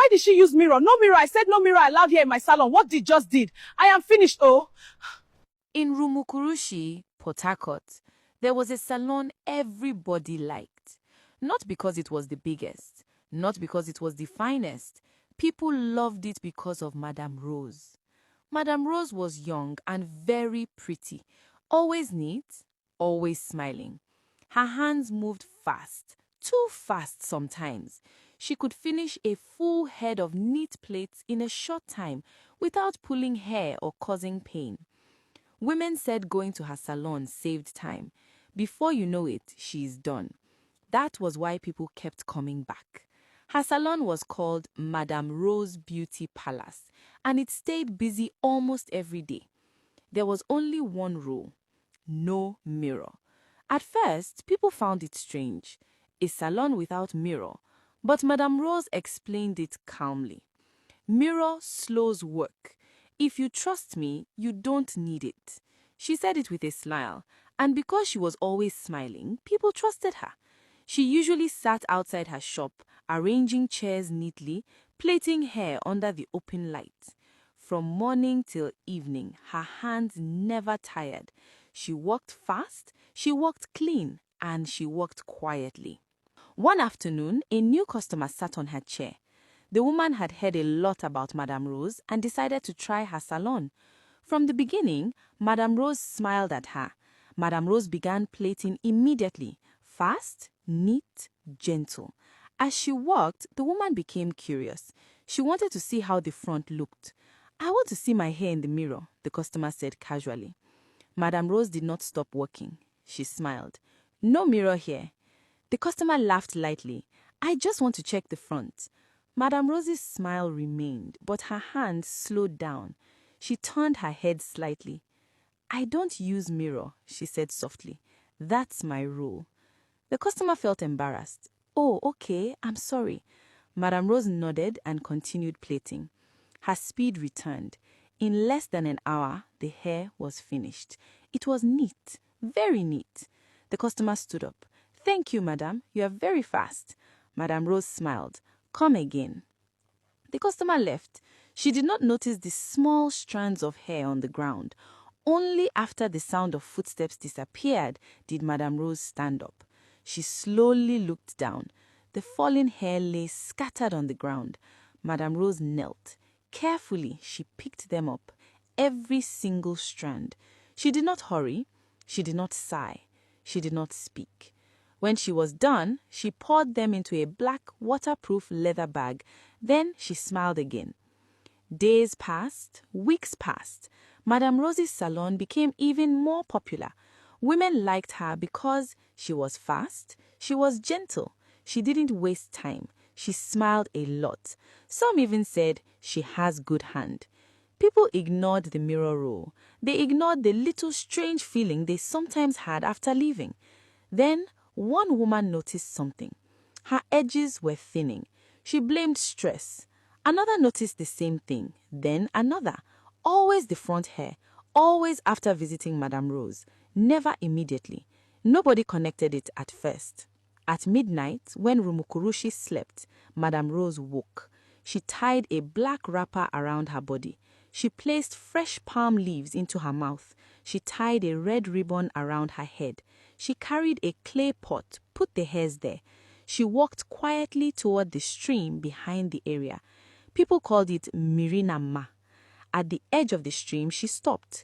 Why did she use mirror? No mirror. I said no mirror allowed here in my salon. What did just did? I am finished, oh. In Rumukurushi, Port Harcourt, there was a salon everybody liked. Not because it was the biggest, not because it was the finest. People loved it because of Madame Rose. Madame Rose was young and very pretty, always neat, always smiling. Her hands moved fast, too fast sometimes. She could finish a full head of neat plaits in a short time without pulling hair or causing pain. Women said going to her salon saved time. Before you know it, she's done. That was why people kept coming back. Her salon was called Madame Rose Beauty Palace, and it stayed busy almost every day. There was only one rule: no mirror. At first, people found it strange, a salon without mirror, but Madame Rose explained it calmly. Mirror slows work. If you trust me, you don't need it. She said it with a smile, and because she was always smiling, people trusted her. She usually sat outside her shop, arranging chairs neatly, plaiting hair under the open light. From morning till evening, her hands never tired. She worked fast, she worked clean, and she worked quietly. One afternoon, a new customer sat on her chair. The woman had heard a lot about Madame Rose and decided to try her salon. From the beginning, Madame Rose smiled at her. Madame Rose began plaiting immediately, fast, neat, gentle. As she walked, the woman became curious. She wanted to see how the front looked. "I want to see my hair in the mirror," the customer said casually. Madame Rose did not stop working. She smiled. "No mirror here." The customer laughed lightly. "I just want to check the front." Madame Rose's smile remained, but her hand slowed down. She turned her head slightly. "I don't use mirror," she said softly. "That's my rule." The customer felt embarrassed. "Oh, okay, I'm sorry." Madame Rose nodded and continued plaiting. Her speed returned. In less than an hour, the hair was finished. It was neat, very neat. The customer stood up. "Thank you, madame. You are very fast." Madame Rose smiled. "Come again." The customer left. She did not notice the small strands of hair on the ground. Only after the sound of footsteps disappeared did Madame Rose stand up. She slowly looked down. The fallen hair lay scattered on the ground. Madame Rose knelt. Carefully, she picked them up, every single strand. She did not hurry. She did not sigh. She did not speak. When she was done, she poured them into a black, waterproof leather bag. Then she smiled again. Days passed, weeks passed. Madame Rose's salon became even more popular. Women liked her because she was fast, she was gentle, she didn't waste time, she smiled a lot. Some even said she has good hand. People ignored the mirror rule. They ignored the little strange feeling they sometimes had after leaving. Then one woman noticed something. Her edges were thinning. She blamed stress. Another noticed the same thing. Then another. Always the front hair. Always after visiting Madame Rose. Never immediately. Nobody connected it at first. At midnight, when Rumukurushi slept, Madame Rose woke. She tied a black wrapper around her body. She placed fresh palm leaves into her mouth. She tied a red ribbon around her head. She carried a clay pot, put the hairs there. She walked quietly toward the stream behind the area. People called it Mirina Ma. At the edge of the stream, she stopped.